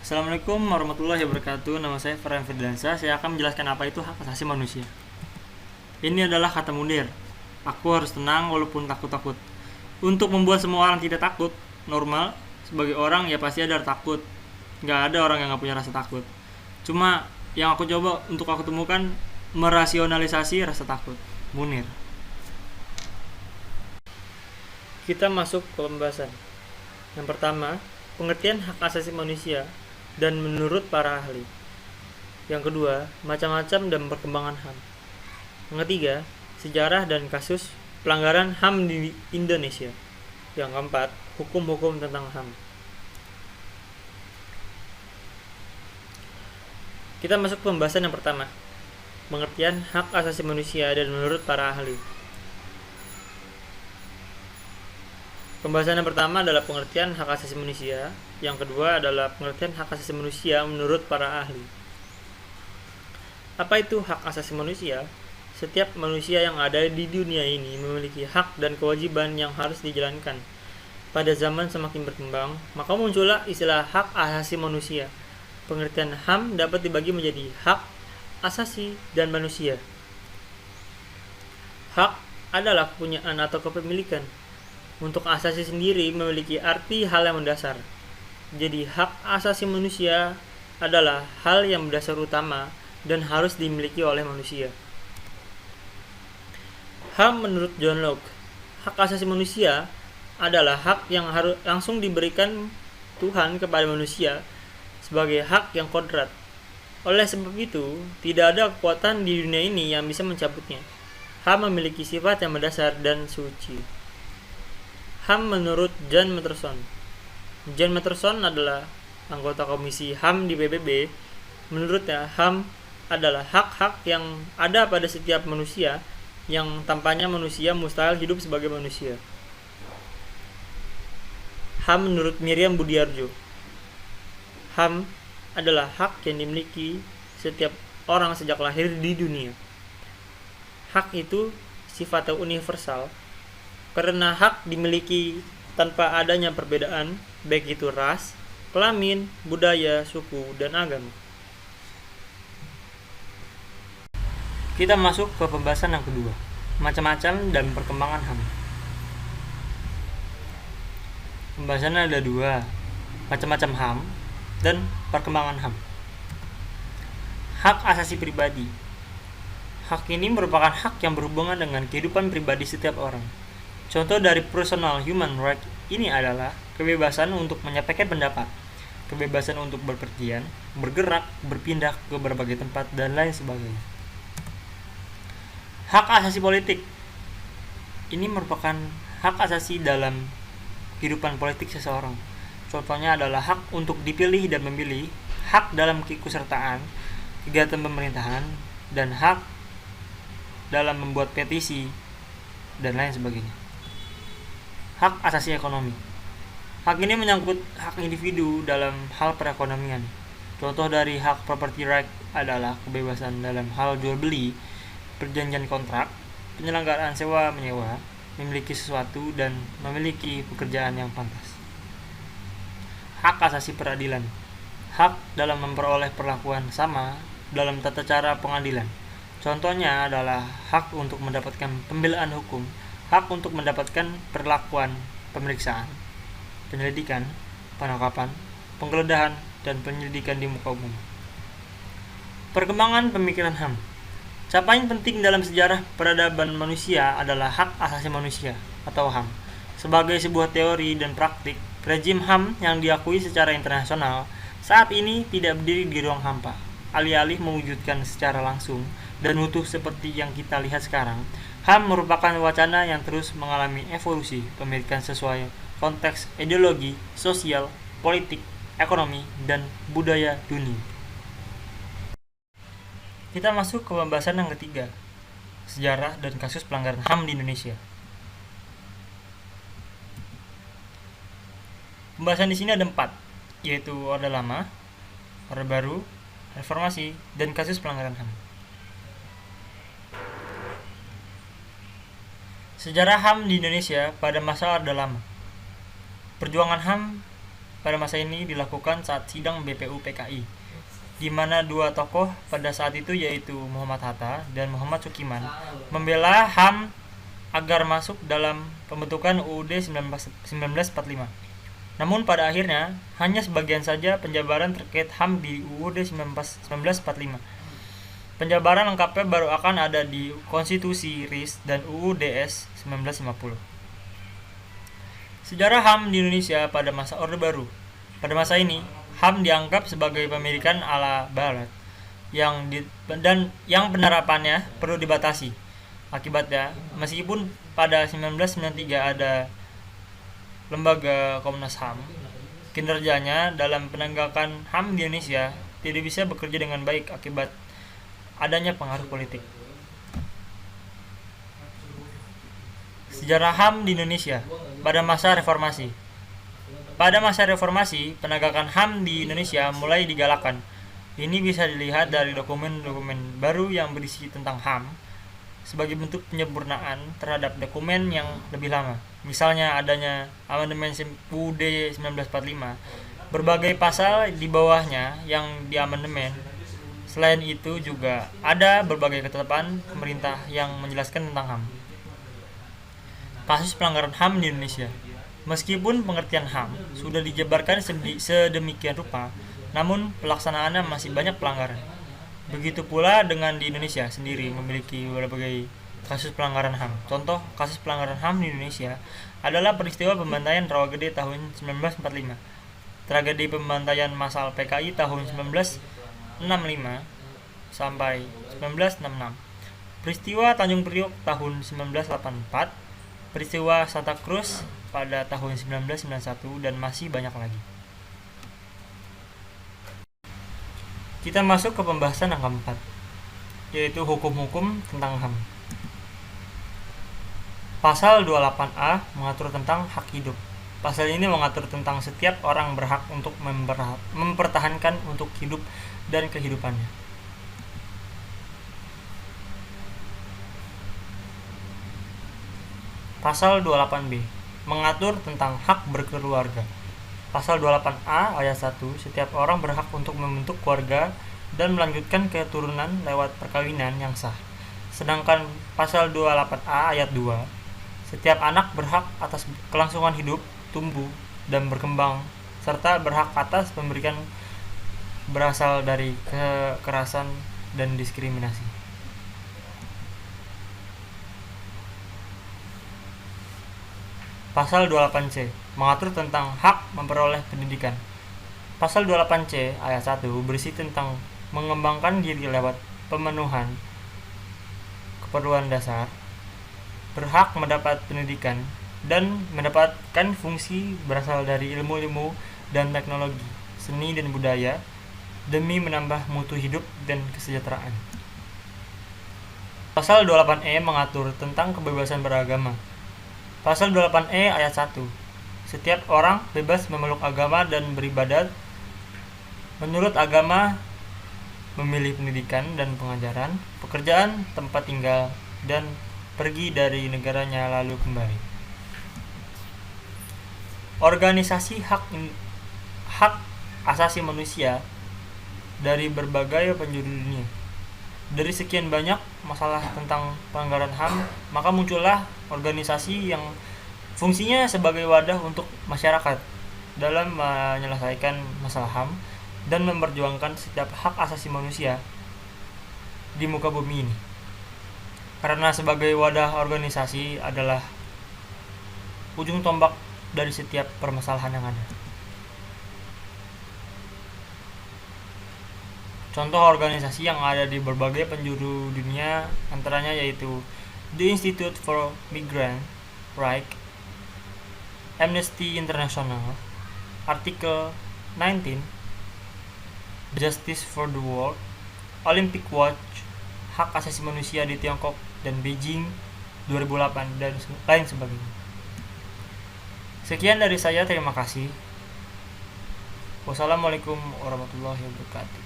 Assalamualaikum warahmatullahi wabarakatuh. Nama saya Farhan Firdansa. Saya akan menjelaskan apa itu hak asasi manusia. Ini adalah kata Munir. Aku harus tenang walaupun takut-takut. Untuk membuat semua orang tidak takut, normal, sebagai orang ya pasti ada takut. Nggak ada orang yang nggak punya rasa takut. Cuma yang aku coba untuk aku temukan merasionalisasi rasa takut. Munir. Kita masuk ke pembahasan. Yang pertama, pengertian hak asasi manusia dan menurut para ahli. Yang kedua, macam-macam dan perkembangan HAM. Yang ketiga, sejarah dan kasus pelanggaran HAM di Indonesia. Yang keempat, hukum-hukum tentang HAM. Kita masuk ke pembahasan yang pertama, pengertian hak asasi manusia dan menurut para ahli. Pembahasan yang pertama adalah pengertian hak asasi manusia. Yang kedua adalah pengertian hak asasi manusia menurut para ahli. Apa itu hak asasi manusia? Setiap manusia yang ada di dunia ini memiliki hak dan kewajiban yang harus dijalankan. Pada zaman semakin berkembang, maka muncullah istilah hak asasi manusia. Pengertian HAM dapat dibagi menjadi hak asasi dan manusia. Hak adalah kepunyaan atau kepemilikan. Untuk asasi sendiri memiliki arti hal yang mendasar. Jadi hak asasi manusia adalah hal yang mendasar utama dan harus dimiliki oleh manusia. HAM menurut John Locke, hak asasi manusia adalah hak yang harus langsung diberikan Tuhan kepada manusia sebagai hak yang kodrat. Oleh sebab itu, tidak ada kekuatan di dunia ini yang bisa mencabutnya. HAM memiliki sifat yang mendasar dan suci. HAM menurut John Matterson. John Matterson adalah anggota komisi HAM di PBB. Menurutnya, HAM adalah hak-hak yang ada pada setiap manusia yang tanpanya manusia mustahil hidup sebagai manusia. HAM menurut Miriam Budiarjo. HAM adalah hak yang dimiliki setiap orang sejak lahir di dunia. Hak itu sifatnya universal karena hak dimiliki tanpa adanya perbedaan, baik itu ras, kelamin, budaya, suku, dan agama. Kita masuk ke pembahasan yang kedua, macam-macam dan perkembangan HAM. Pembahasannya ada dua, macam-macam HAM dan perkembangan HAM. Hak asasi pribadi. Hak ini merupakan hak yang berhubungan dengan kehidupan pribadi setiap orang. Contoh dari personal human right ini adalah kebebasan untuk menyampaikan pendapat, kebebasan untuk berpergian, bergerak, berpindah ke berbagai tempat, dan lain sebagainya. Hak asasi politik ini merupakan hak asasi dalam kehidupan politik seseorang. Contohnya adalah hak untuk dipilih dan memilih, hak dalam keikutsertaan, kegiatan pemerintahan, dan hak dalam membuat petisi, dan lain sebagainya. Hak asasi ekonomi. Hak ini menyangkut hak individu dalam hal perekonomian. Contoh dari hak property right adalah kebebasan dalam hal jual beli, perjanjian kontrak, penyelenggaraan sewa menyewa, memiliki sesuatu, dan memiliki pekerjaan yang pantas. Hak asasi peradilan. Hak dalam memperoleh perlakuan sama dalam tata cara pengadilan. Contohnya adalah hak untuk mendapatkan pembelaan hukum, hak untuk mendapatkan perlakuan pemeriksaan, penyelidikan, penangkapan, penggeledahan, dan penyelidikan di muka umum. Perkembangan pemikiran HAM. Capaian penting dalam sejarah peradaban manusia adalah hak asasi manusia atau HAM. Sebagai sebuah teori dan praktik, rezim HAM yang diakui secara internasional saat ini tidak berdiri di ruang hampa, alih-alih mewujudkan secara langsung dan utuh seperti yang kita lihat sekarang. HAM merupakan wacana yang terus mengalami evolusi pemikiran sesuai konteks ideologi, sosial, politik, ekonomi, dan budaya dunia. Kita masuk ke pembahasan yang ketiga, sejarah dan kasus pelanggaran HAM di Indonesia. Pembahasan di sini ada 4, yaitu Orde Lama, Orde Baru, Reformasi, dan kasus pelanggaran HAM. Sejarah HAM di Indonesia pada masa Orde Lama. Perjuangan HAM pada masa ini dilakukan saat sidang BPU PKI, di mana dua tokoh pada saat itu yaitu Muhammad Hatta dan Muhammad Sukiman membela HAM agar masuk dalam pembentukan UUD 1945. Namun pada akhirnya hanya sebagian saja penjabaran terkait HAM di UUD 1945. Penjabaran lengkapnya baru akan ada di Konstitusi RIS dan UU DS 1950. Sejarah HAM di Indonesia pada masa Orde Baru. Pada masa ini, HAM dianggap sebagai pemilikan ala Barat yang penerapannya perlu dibatasi. Akibatnya, meskipun pada 1993 ada lembaga Komnas HAM, kinerjanya dalam penegakan HAM di Indonesia tidak bisa bekerja dengan baik akibat adanya pengaruh politik. Sejarah HAM di Indonesia pada masa reformasi. Pada masa reformasi, penegakan HAM di Indonesia mulai digalakkan. Ini bisa dilihat dari dokumen-dokumen baru yang berisi tentang HAM sebagai bentuk penyempurnaan terhadap dokumen yang lebih lama. Misalnya adanya amandemen UUD 1945, berbagai pasal di bawahnya yang diamandemen. Selain itu juga ada berbagai ketetapan pemerintah yang menjelaskan tentang HAM. Kasus pelanggaran HAM di Indonesia. Meskipun pengertian HAM sudah dijabarkan sedemikian rupa, namun pelaksanaannya masih banyak pelanggaran. Begitu pula dengan di Indonesia sendiri memiliki berbagai kasus pelanggaran HAM. Contoh kasus pelanggaran HAM di Indonesia adalah peristiwa pembantaian Rawagede tahun 1945, tragedi pembantaian massal PKI tahun 1965 sampai 1966, peristiwa Tanjung Priok tahun 1984, peristiwa Santa Cruz pada tahun 1991, dan masih banyak lagi. Kita masuk ke pembahasan yang keempat, yaitu hukum-hukum tentang HAM. Pasal 28A mengatur tentang hak hidup. Pasal ini mengatur tentang setiap orang berhak untuk mempertahankan untuk hidup dan kehidupannya. Pasal 28B mengatur tentang hak berkeluarga. Pasal 28A ayat 1, setiap orang berhak untuk membentuk keluarga dan melanjutkan keturunan lewat perkawinan yang sah. Sedangkan pasal 28A ayat 2, setiap anak berhak atas kelangsungan hidup, tumbuh, dan berkembang, serta berhak atas pemberian berasal dari kekerasan dan diskriminasi. Pasal 28C mengatur tentang hak memperoleh pendidikan. Pasal 28C ayat 1 berisi tentang mengembangkan diri lewat pemenuhan keperluan dasar, berhak mendapat pendidikan, dan mendapatkan fungsi berasal dari ilmu-ilmu dan teknologi, seni dan budaya demi menambah mutu hidup dan kesejahteraan. Pasal 28E mengatur tentang kebebasan beragama. Pasal 28E ayat 1, setiap orang bebas memeluk agama dan beribadat menurut agama, memilih pendidikan dan pengajaran, pekerjaan, tempat tinggal, dan pergi dari negaranya lalu kembali. Organisasi hak asasi manusia dari berbagai penjuru dunia. Dari sekian banyak masalah tentang pelanggaran HAM, maka muncullah organisasi yang fungsinya sebagai wadah untuk masyarakat dalam menyelesaikan masalah HAM dan memperjuangkan setiap hak asasi manusia di muka bumi ini. Karena sebagai wadah organisasi adalah ujung tombak dari setiap permasalahan yang ada. Contoh organisasi yang ada di berbagai penjuru dunia antaranya yaitu The Institute for Migrant Rights, Amnesty International, Article 19, Justice for the World, Olympic Watch, Hak Asasi Manusia di Tiongkok dan Beijing 2008, dan lain sebagainya. Sekian dari saya, terima kasih. Wassalamualaikum warahmatullahi wabarakatuh.